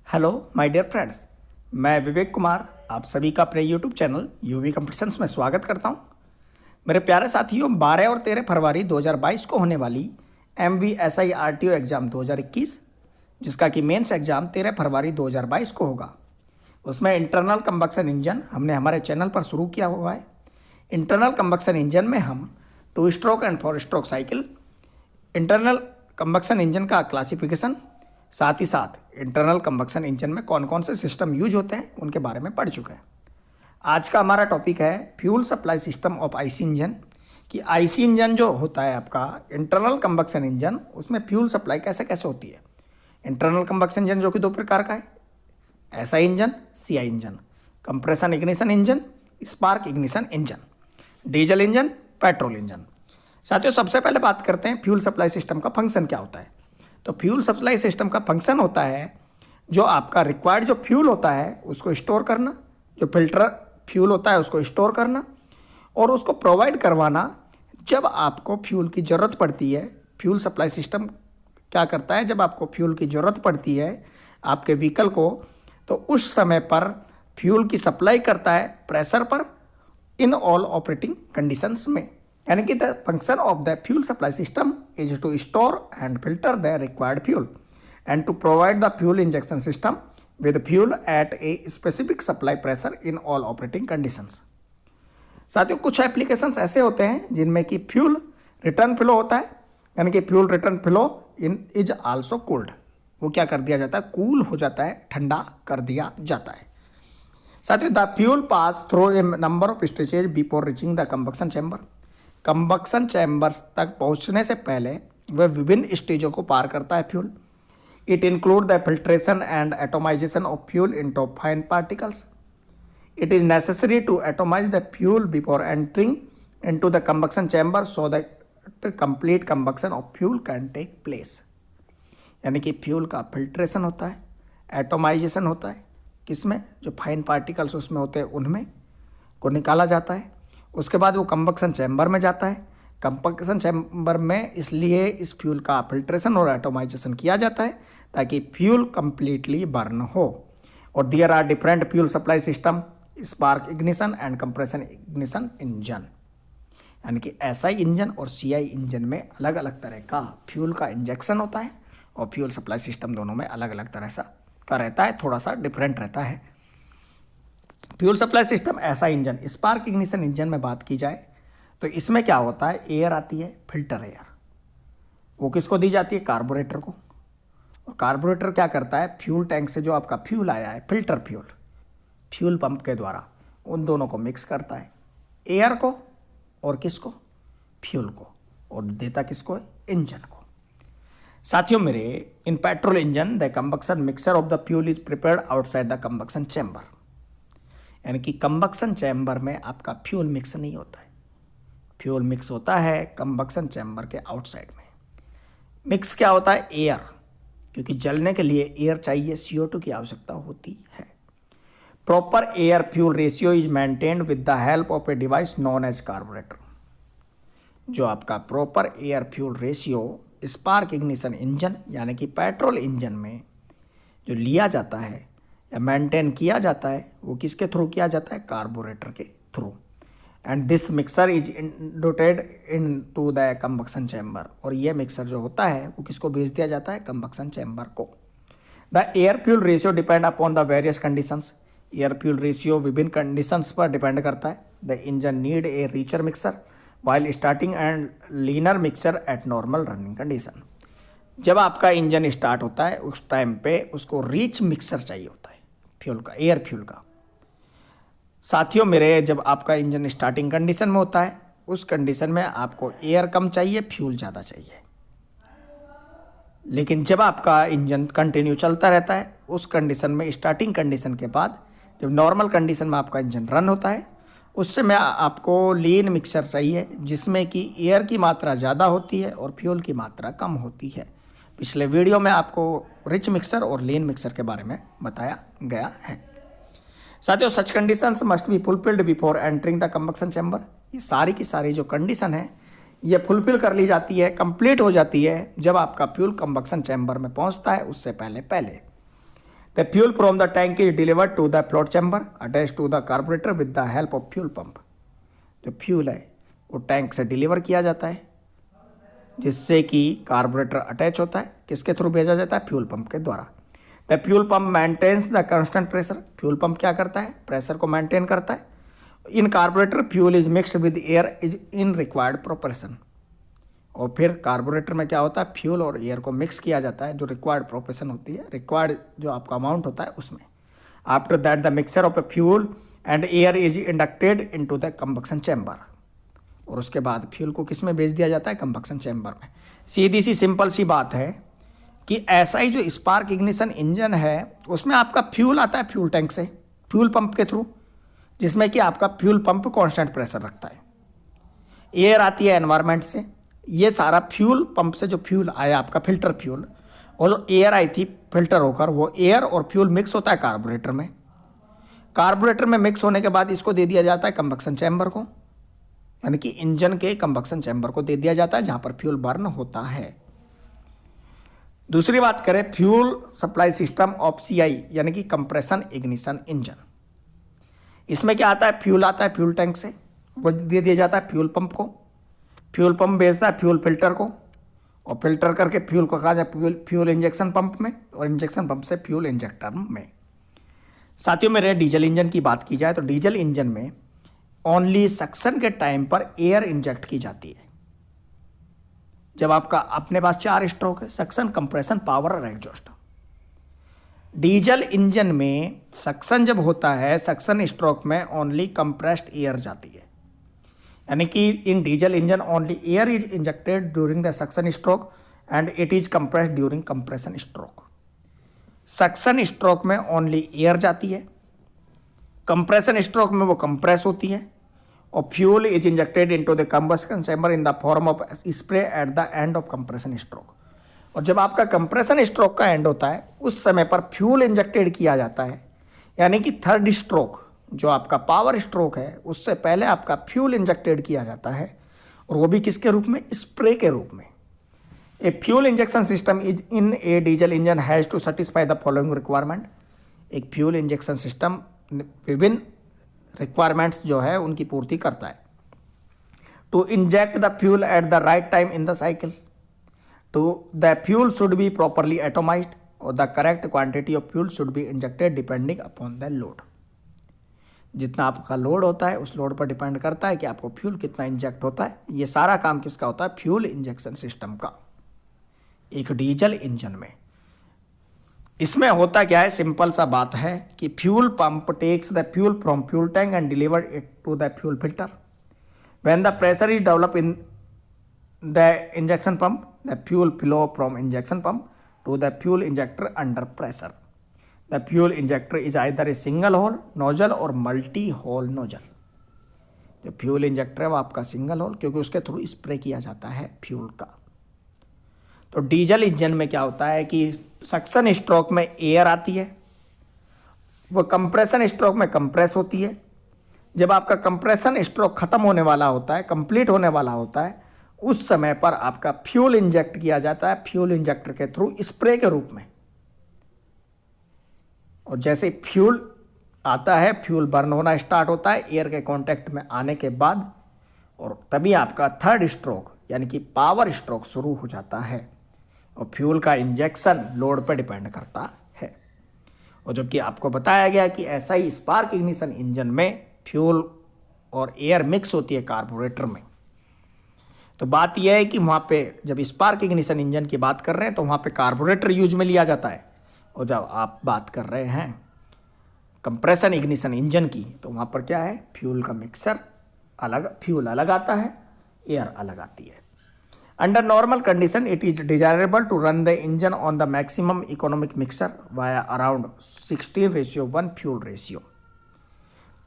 Hello my dear friends, मैं विवेक कुमार आप सभी का अपने यूट्यूब चैनल यूवी कंपटीशंस में स्वागत करता हूं। मेरे प्यारे साथियों, 12 और 13 फरवरी 2022 को होने वाली MVSI RTO एग्ज़ाम 2021, जिसका कि मेंस एग्ज़ाम 13 फरवरी 2022 को होगा, उसमें इंटरनल कंबक्शन इंजन हमने हमारे चैनल पर शुरू किया हुआ है। इंटरनल कंबक्शन इंजन में हम 2 stroke and 4 stroke cycle, internal combustion engine का क्लासिफिकेशन, साथ ही साथ इंटरनल कंबक्शन इंजन में कौन कौन से सिस्टम यूज होते हैं उनके बारे में पढ़ चुके हैं। आज का हमारा टॉपिक है fuel supply system of IC engine, कि आईसी इंजन जो होता है आपका इंटरनल कंबक्शन इंजन, उसमें फ्यूल सप्लाई कैसे कैसे होती है। इंटरनल कंबक्शन इंजन जो कि 2 प्रकार का है, SI engine, CI engine, compression ignition engine, spark ignition engine, diesel engine, petrol engine. साथियों, सबसे पहले बात करते हैं फ्यूल सप्लाई सिस्टम का फंक्शन क्या होता है। तो फ्यूल सप्लाई सिस्टम का फंक्शन होता है जो आपका रिक्वायर्ड जो फ्यूल होता है उसको स्टोर करना, जो फिल्टर फ्यूल होता है उसको स्टोर करना और उसको प्रोवाइड करवाना जब आपको फ्यूल की ज़रूरत पड़ती है। फ्यूल सप्लाई सिस्टम क्या करता है, जब आपको फ्यूल की ज़रूरत पड़ती है आपके व्हीकल को, तो उस समय पर फ्यूल की सप्लाई करता है प्रेशर पर इन ऑल ऑपरेटिंग कंडीशंस में। यानी कि the function of the fuel supply system is to store and filter the required fuel and to provide the fuel injection system with fuel at a specific supply pressure in all operating conditions. साथियों, कुछ applications ऐसे होते हैं जिनमें कि fuel return flow होता है, यानी कि fuel return flow in is also cooled. वो क्या कर दिया जाता है, कूल हो जाता है, ठंडा कर दिया जाता है। साथियों, the fuel pass through a number of stages before reaching the combustion chamber. Combustion chambers तक पहुंचने से पहले वह विभिन्न स्टेजों को पार करता है fuel. It include the filtration and atomization of fuel into fine particles. It is necessary to atomize the fuel before entering into the combustion chamber so that complete combustion of fuel can take place. यानी कि fuel का filtration होता है, atomisation होता है, किसमें, जो fine particles उसमें होते हैं उनमें को निकाला जाता है। उसके बाद वो कंबक्शन चैम्बर में जाता है। कंबक्शन चैम्बर में इसलिए इस फ्यूल का फिल्ट्रेशन और एटोमाइजेशन किया जाता है ताकि फ्यूल कंप्लीटली बर्न हो। और there are different fuel supply system, spark ignition and compression ignition engine. यानी कि एसआई इंजन और सीआई इंजन में अलग अलग तरह का फ्यूल का इंजेक्शन होता है और फ्यूल सप्लाई सिस्टम दोनों में अलग अलग तरह का रहता है, थोड़ा सा डिफरेंट रहता है। फ्यूल सप्लाई सिस्टम ऐसा इंजन, स्पार्क इग्निशन इंजन में बात की जाए तो इसमें क्या होता है, एयर आती है, फिल्टर एयर, वो किसको दी जाती है, कार्बोरेटर को। और कार्बोरेटर क्या करता है, फ्यूल टैंक से जो आपका फ्यूल आया है, फिल्टर फ्यूल, फ्यूल पंप के द्वारा उन दोनों को मिक्स करता है, एयर को और किसको, फ्यूल को, और देता किसको, इंजन को। साथियों मेरे, in petrol engine the combustion mixer of the fuel is prepared outside the combustion chamber. यानी कि कंबक्शन चैम्बर में आपका फ्यूल मिक्स नहीं होता है, फ्यूल मिक्स होता है कंबक्शन चैम्बर के आउटसाइड में। मिक्स क्या होता है, एयर, क्योंकि जलने के लिए एयर चाहिए, CO2 की आवश्यकता होती है। Proper air fuel ratio is maintained with the help of a device known as carburettor. जो आपका proper air fuel ratio spark ignition engine यानी कि पेट्रोल इंजन में जो लिया जाता है या मेंटेन किया जाता है, वो किसके थ्रू किया जाता है, कार्बोरेटर के थ्रू। And this mixer is inducted into the combustion chamber. और ये मिक्सर जो होता है वो किसको भेज दिया जाता है, कंबक्शन चैम्बर को। The air fuel ratio depend upon the various conditions. Air fuel ratio विभिन्न कंडीशंस पर डिपेंड करता है। The engine need a richer mixer while starting and leaner mixer at normal running condition. जब आपका engine start होता है उस time पे उसको रिच मिक्सर चाहिए होता है फ्यूल का, एयर फ्यूल का। साथियों मेरे, जब आपका इंजन स्टार्टिंग कंडीशन में होता है उस कंडीशन में आपको एयर कम चाहिए, फ्यूल ज़्यादा चाहिए। लेकिन जब आपका इंजन कंटिन्यू चलता रहता है उस कंडीशन में, स्टार्टिंग कंडीशन के बाद जब नॉर्मल कंडीशन में आपका इंजन रन होता है, उस समय आपको लीन मिक्सर चाहिए जिसमें कि एयर की मात्रा ज़्यादा होती है और फ्यूल की मात्रा कम होती है। पिछले वीडियो में आपको रिच मिक्सर और लीन मिक्सर के बारे में बताया गया है। साथियों, सच conditions must be fulfilled before entering the combustion chamber. ये सारी की सारी जो कंडीशन है ये फुलफिल कर ली जाती है, कंप्लीट हो जाती है जब आपका फ्यूल कंबक्शन चैम्बर में पहुंचता है, उससे पहले पहले। The fuel from the tank is delivered to the float chamber attach to the carburettor with the help of fuel pump. जो फ्यूल है वो टैंक से डिलीवर किया जाता है, जिससे कि कार्बोरेटर अटैच होता है। किसके थ्रू भेजा जाता है? फ्यूल पंप के द्वारा। The fuel pump maintains the constant pressure. Fuel pump क्या करता है? प्रेशर को मेंटेन करता है। In carburettor fuel is mixed with air is in required proportion. और फिर कार्बोरेटर में क्या होता है? फ्यूल और एयर को मिक्स किया जाता है, जो रिक्वायर्ड प्रोपोर्शन होती है, रिक्वायर्ड जो आपका अमाउंट होता है उसमें। After that the mixture of a fuel and air is inducted into the combustion chamber. और उसके बाद फ्यूल को किस में भेज दिया जाता है? कंबक्शन चैम्बर में। सीधी सी सिंपल सी बात है कि ऐसा ही जो स्पार्क इग्निशन इंजन है उसमें आपका फ्यूल आता है फ्यूल टैंक से, फ्यूल पंप के थ्रू, जिसमें कि आपका फ्यूल पंप कांस्टेंट प्रेशर रखता है। एयर आती है एनवायरनमेंट से। ये सारा फ्यूल पंप से जो फ्यूल आया आपका फिल्टर फ्यूल, और जो एयर आई थी फिल्टर होकर, वो एयर और फ्यूल मिक्स होता है कार्बोरेटर में। कार्बोरेटर में मिक्स होने के बाद इसको दे दिया जाता है कंबक्शन चैम्बर को, यानी कि इंजन के कंबक्शन चैम्बर को दे दिया जाता है जहां पर फ्यूल बर्न होता है। दूसरी बात करें fuel supply system of CI यानी कि कंप्रेशन इग्निशन इंजन। इसमें क्या आता है? फ्यूल आता है फ्यूल टैंक से, वो दे दिया जाता है फ्यूल पंप को। फ्यूल पंप भेजता है फ्यूल फिल्टर को, और फिल्टर करके फ्यूल को कहा जाए फ्यूल इंजेक्शन पंप में, और इंजेक्शन पंप से फ्यूल इंजेक्टर में। साथियों, मेरे डीजल इंजन की बात की जाए तो डीजल इंजन में ओनली सक्शन के टाइम पर एयर इंजेक्ट की जाती है। जब आपका अपने पास 4 स्ट्रोक है, सक्शन, कंप्रेशन, पावर और एग्जॉस्ट। डीजल इंजन में सक्शन जब होता है, सक्शन स्ट्रोक में ओनली कंप्रेस्ड एयर जाती है, यानी कि in diesel engine only air is injected during the suction stroke and it is compressed during compression stroke. Suction stroke में ओनली एयर जाती है, कंप्रेशन स्ट्रोक में वो कंप्रेस होती है, और fuel is injected into the combustion chamber in the form of spray at the end of compression stroke. और जब आपका कंप्रेशन स्ट्रोक का एंड होता है उस समय पर फ्यूल इंजेक्टेड किया जाता है, यानी कि थर्ड स्ट्रोक जो आपका पावर स्ट्रोक है उससे पहले आपका फ्यूल इंजेक्टेड किया जाता है, और वो भी किसके रूप में? स्प्रे के रूप में। A fuel injection system is in a diesel engine has to satisfy the following requirement. एक फ्यूल इंजेक्शन सिस्टम विभिन्न रिक्वायरमेंट्स जो है उनकी पूर्ति करता है। To inject the fuel at the right time in the cycle, to the fuel should be properly atomised, और the correct quantity of fuel should be injected depending upon the load. जितना आपका load होता है उस load पर depend करता है कि आपको फ्यूल कितना इंजेक्ट होता है। ये सारा काम किसका होता है? फ्यूल इंजेक्शन सिस्टम का, एक डीजल इंजन में। इसमें होता क्या है? सिंपल सा बात है कि fuel pump takes the fuel from fuel tank and deliver it to the fuel filter. When the pressure is develop in the injection pump, the fuel flow from injection pump to the fuel injector under pressure. The fuel injector is either a single hole nozzle or multi hole nozzle. जो fuel injector है वो आपका single whole, क्योंकि उसके through spray किया जाता है fuel का। तो डीजल इंजन में क्या होता है कि सक्शन स्ट्रोक में एयर आती है, वो कंप्रेशन स्ट्रोक में कंप्रेस होती है। जब आपका कंप्रेशन स्ट्रोक खत्म होने वाला होता है, कंप्लीट होने वाला होता है, उस समय पर आपका फ्यूल इंजेक्ट किया जाता है फ्यूल इंजेक्टर के थ्रू स्प्रे के रूप में। और जैसे फ्यूल आता है, फ्यूल बर्न होना स्टार्ट होता है एयर के कांटेक्ट में आने के बाद, और तभी आपका थर्ड स्ट्रोक यानी कि पावर स्ट्रोक शुरू हो जाता है। और फ्यूल का इंजेक्शन लोड पर डिपेंड करता है। और जबकि आपको बताया गया कि ऐसा ही स्पार्क इग्निशन इंजन में फ्यूल और एयर मिक्स होती है कार्बोरेटर में। तो बात यह है कि वहाँ पे जब स्पार्क इग्निशन इंजन की बात कर रहे हैं तो वहाँ पे कार्बोरेटर यूज में लिया जाता है, और जब आप बात कर रहे हैं कंप्रेशन इग्निशन इंजन की तो वहाँ पर क्या है? फ्यूल का मिक्सर अलग, फ्यूल अलग आता है, एयर अलग आती है। Under normal condition, it is desirable to run the engine on the maximum economic mixer via around 16:1 fuel ratio.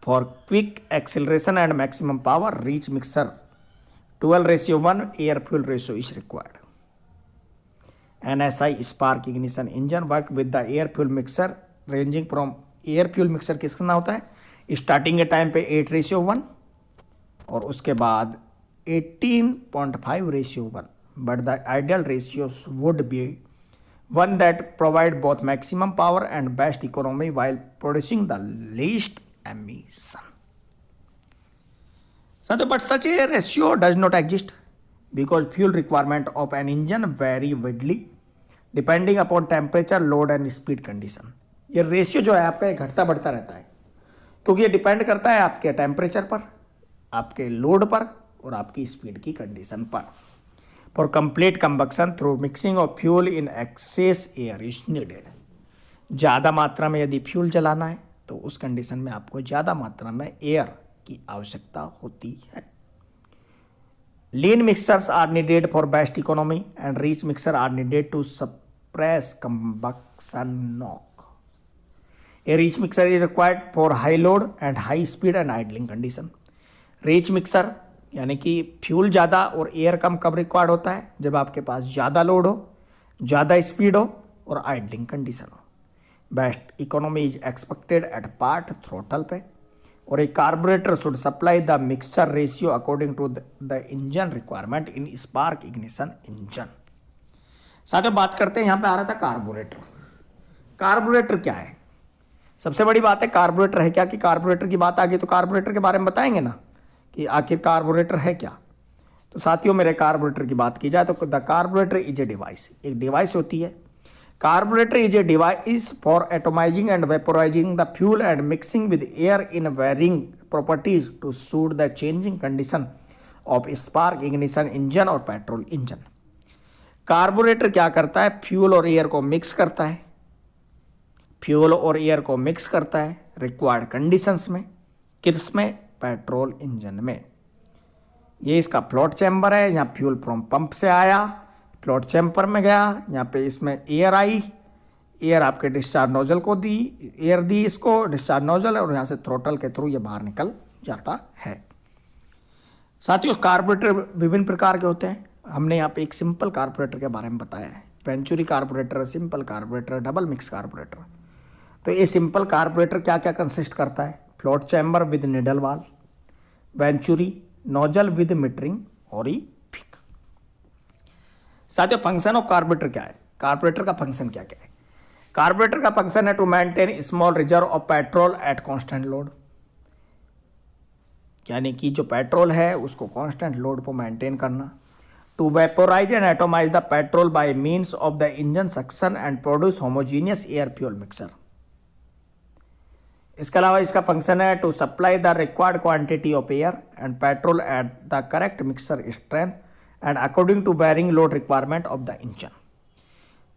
For quick acceleration and maximum power, reach mixer 12:1 air fuel ratio is required. NSI spark ignition engine work with the air fuel mixer ranging from air fuel mixer किसका होता है? Starting के time पे 8:1 और उसके बाद 18.5:1, but the ideal ratios would be one that provide both maximum power and best economy while producing the least emission. So, but such a ratio does not exist because fuel requirement of an engine vary widely depending upon temperature, load and speed condition. ये ratio जो है आपका घटता बढ़ता रहता है क्योंकि ये डिपेंड करता है आपके टेम्परेचर पर, आपके लोड पर और आपकी स्पीड की कंडीशन पर. For complete combustion through mixing of fuel in excess air is needed. ज़्यादा मात्रा में यदि फ्यूल जलाना है तो उस कंडीशन में आपको ज़्यादा मात्रा में एयर की आवश्यकता होती है. Lean mixers are needed for best economy and rich mixer are needed to suppress combustion knock. A rich mixer is required for high load and high speed and idling condition. Rich mixer यानी कि fuel ज़्यादा और air कम कब required होता है? जब आपके पास ज़्यादा लोड हो, ज़्यादा स्पीड हो और आइडलिंग कंडीशन हो. Best economy is expected at part throttle पे. और a carburettor should supply the mixer ratio according to the engine requirement in spark ignition engine. साथियों बात करते हैं, यहाँ पे आ रहा था कार्बोरेटर. कार्बोरेटर क्या है? सबसे बड़ी बात है कार्बोरेटर है क्या. कि कार्बोरेटर की बात आ गई तो कार्बोरेटर के बारे में बताएंगे ना कि आखिर कार्बोरेटर है क्या. तो साथियों मेरे कार्बोरेटर की बात की जाए तो the carburettor is a device, एक डिवाइस होती है. Carburettor is a device for atomising and vaporising the fuel and mixing with air in varying properties to suit the changing condition of spark ignition engine और petrol engine. Carburettor क्या करता है? Fuel और air को mix करता है. Fuel और air को मिक्स करता है रिक्वायर्ड कंडीशंस में. किस में? पेट्रोल इंजन में. ये इसका फ्लोट चैम्बर है. यहाँ फ्यूल फ्रॉम पंप से आया, फ्लोट चैम्बर में गया, यहाँ पे इसमें एयर आई, एयर आपके डिस्चार्ज नोजल को दी, एयर दी इसको डिस्चार्ज नोजल, और यहाँ से थ्रोटल के थ्रू ये बाहर निकल जाता है. साथियों कार्बोरेटर विभिन्न प्रकार के होते हैं. हमने यहाँ पे एक सिंपल कार्बोरेटर के बारे में बताया है. Venturi carburettor, simple carburettor, double mix carburettor. तो ये सिंपल कार्बोरेटर क्या क्या कंसिस्ट करता है? फ्लोट चैम्बर विद निडल वाल, वेंचुरी, नोजल विद मीटरिंग और पिक. साथियों फंक्शन ऑफ कार्बोरेटर क्या है? कार्बोरेटर का फंक्शन क्या क्या है? कार्बोरेटर का फंक्शन है to maintain small reserve of petrol at constant load. यानी कि जो पेट्रोल है उसको कांस्टेंट लोड पर मेंटेन करना. To vaporize and atomize the petrol by means of the engine suction and produce homogeneous air fuel mixer. इसके अलावा इसका फंक्शन है to supply the required quantity of air and petrol at the correct mixer strength and according to varying load requirement of the engine.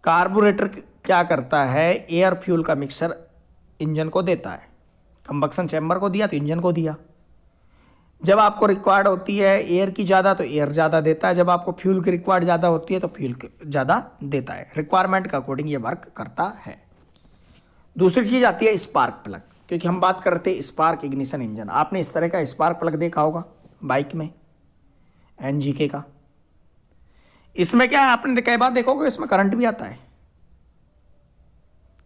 Carburettor क्या करता है? Air fuel का mixer engine को देता है. कंबक्शन चैम्बर को दिया तो इंजन को दिया. जब आपको रिक्वायर्ड होती है एयर की ज़्यादा तो एयर ज़्यादा देता है. जब आपको फ्यूल की रिक्वायर्ड ज़्यादा होती है तो फ्यूल ज़्यादा देता है. रिक्वायरमेंट के अकॉर्डिंग ये वर्क करता है. दूसरी चीज़ आती है स्पार्क प्लग, क्योंकि हम बात करते हैं स्पार्क इग्निशन इंजन. आपने इस तरह का स्पार्क प्लग देखा होगा बाइक में, एनजीके का. इसमें क्या है? आपने कई बार देखोगे इसमें करंट भी आता है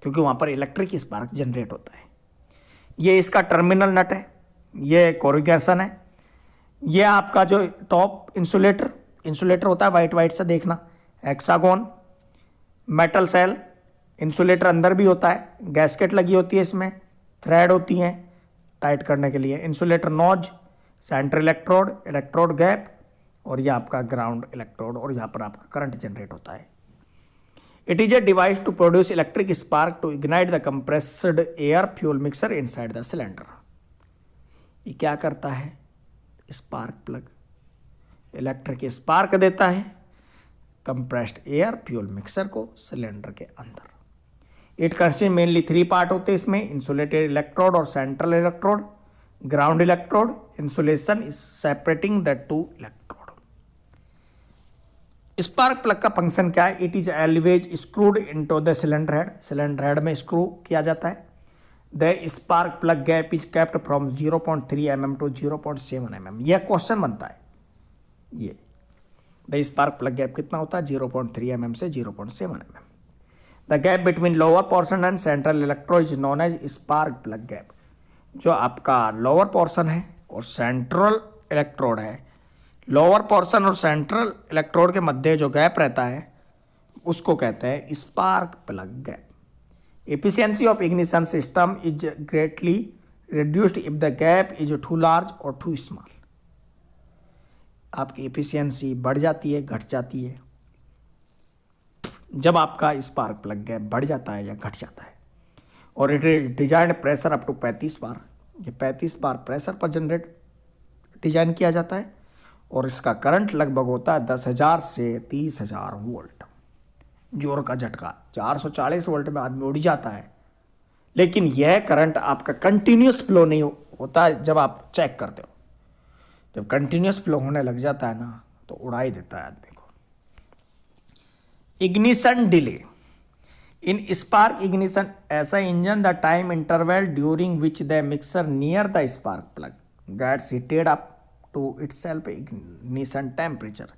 क्योंकि वहाँ पर इलेक्ट्रिक स्पार्क जनरेट होता है. ये इसका टर्मिनल नट है, ये कोरिगेशन है, ये आपका जो टॉप इंसुलेटर होता है वाइट वाइट सा देखना, हेक्सागोन, मेटल सेल, इंसुलेटर अंदर भी होता है, गैस्केट लगी होती है इसमें, थ्रेड होती हैं टाइट करने के लिए, insulator nose, centre electrode, electrode gap और ये आपका ग्राउंड इलेक्ट्रोड, और यहाँ पर आपका करंट जनरेट होता है. It is a device to produce electric spark to ignite the compressed air fuel mixer inside the cylinder. ये क्या करता है? स्पार्क प्लग इलेक्ट्रिक स्पार्क देता है कंप्रेस्ड एयर फ्यूल मिक्सर को सिलेंडर के अंदर. इट कंसिस्ट मेनली 3 पार्ट होते हैं इसमें: इंसुलेटेड इलेक्ट्रोड और central electrode, ground electrode. Insulation is separating the 2 electrode. Spark plug का फंक्शन क्या है? It is always screwed into the cylinder head. Cylinder head में स्क्रू किया जाता है. The spark plug gap is kept from 0.3 mm to 0.7 mm. यह question बनता है. ये द स्पार्क प्लग गैप कितना होता है? 0.3 mm से 0.7 mm. The gap between lower portion and central electrode is known as spark plug gap. जो आपका लोअर पोर्शन है और सेंट्रल इलेक्ट्रोड है, लोअर पोर्शन और सेंट्रल इलेक्ट्रोड के मध्य जो गैप रहता है उसको कहते हैं spark plug gap. Efficiency of ignition system is greatly reduced if the gap is too large और टू स्मॉल। आपकी एफिशिएंसी बढ़ जाती है, घट जाती है जब आपका स्पार्क प्लग गैप बढ़ जाता है या घट जाता है। और it is design pressure up to 35 bar. ये 35 बार प्रेशर पर जनरेट डिजाइन किया जाता है और इसका करंट लगभग होता है 10,000 से 30,000 वोल्ट। जोर का झटका 440 वोल्ट में आदमी उड़ जाता है, लेकिन यह करंट आपका कंटिन्यूस फ्लो नहीं होता है। जब आप चेक करते हो, जब कंटिन्यूस फ्लो होने लग जाता है ना, तो उड़ा ही देता है आदमी को। Ignition delay in spark ignition ऐसा engine the time interval during which the mixer near the spark plug gets heated up to itself ignition temperature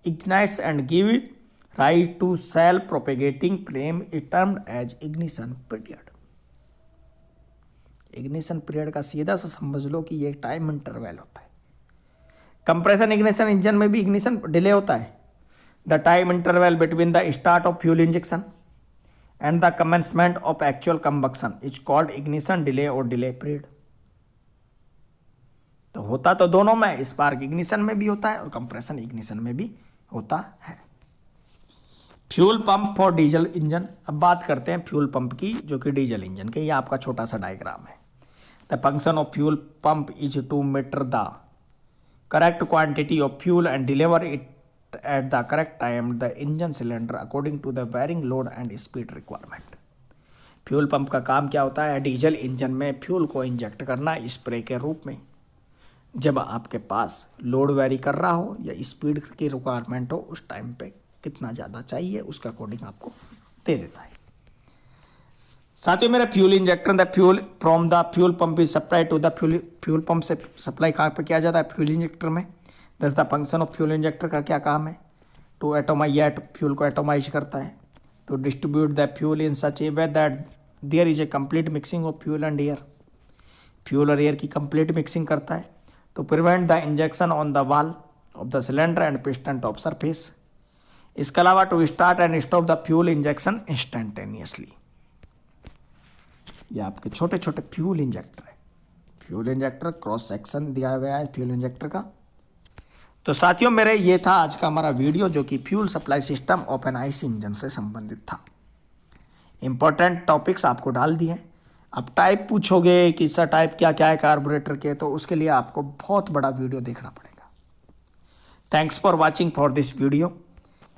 ignites and give rise to self propagating flame is termed as ignition period। Ignition period का सीधा सा समझ लो कि ये time interval होता है। Compression ignition engine में भी इग्निशन डिले होता है। The time interval between the start of fuel injection and the commencement of actual combustion is called ignition delay और डिले पीरियड। तो होता तो दोनों में, स्पार्क इग्निशन में भी होता है और कंप्रेशन इग्निशन में भी होता है। Fuel pump for diesel engine. अब बात करते हैं फ्यूल पंप की, जो कि डीजल इंजन के। ये आपका छोटा सा डायग्राम है। The function of fuel pump is to meter the correct quantity of fuel and deliver it at the correct time the engine cylinder according to the varying load and speed requirement. Fuel pump का काम क्या होता है? Diesel engine में fuel को inject करना spray के रूप में। जब आपके पास लोड वेरी कर रहा हो या स्पीड की रिक्वायरमेंट हो, उस टाइम पे कितना ज़्यादा चाहिए उसके अकॉर्डिंग आपको दे देता है। साथियों, मेरे fuel injector the fuel from the fuel pump is supply to the fuel pump से सप्लाई कहाँ पे किया जाता है? फ्यूल इंजेक्टर में। Thus the function of fuel injector का क्या काम है? टू एटोमाइज फ्यूल को एटोमाइज करता है, to distribute the fuel in such a way that there is a complete mixing of fuel and air. Fuel और air की कंप्लीट मिक्सिंग करता है, to prevent the injection on the wall of the cylinder and piston top surface. इसके अलावा to start and stop the fuel injection instantaneously. ये आपके छोटे छोटे फ्यूल इंजेक्टर है। फ्यूल इंजेक्टर क्रॉस सेक्शन दिया गया है फ्यूल इंजेक्टर का। तो साथियों, मेरे ये था आज का हमारा वीडियो, जो कि fuel supply system of an IC engine से संबंधित था। इंपॉर्टेंट टॉपिक्स आपको डाल दिए। अब टाइप पूछोगे कि सर टाइप क्या क्या है कार्बोरेटर के, तो उसके लिए आपको बहुत बड़ा वीडियो देखना पड़ेगा। Thanks for watching for this video.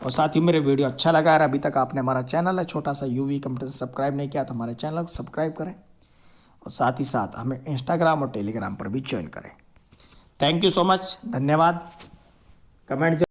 और साथ ही मेरे वीडियो अच्छा लगा है, अभी तक आपने हमारा चैनल है छोटा सा यूवी कंप्यूटर सब्सक्राइब नहीं किया, तो हमारे चैनल को सब्सक्राइब करें और साथ ही साथ हमें इंस्टाग्राम और टेलीग्राम पर भी ज्वाइन करें। थैंक यू सो मच, धन्यवाद। कमेंट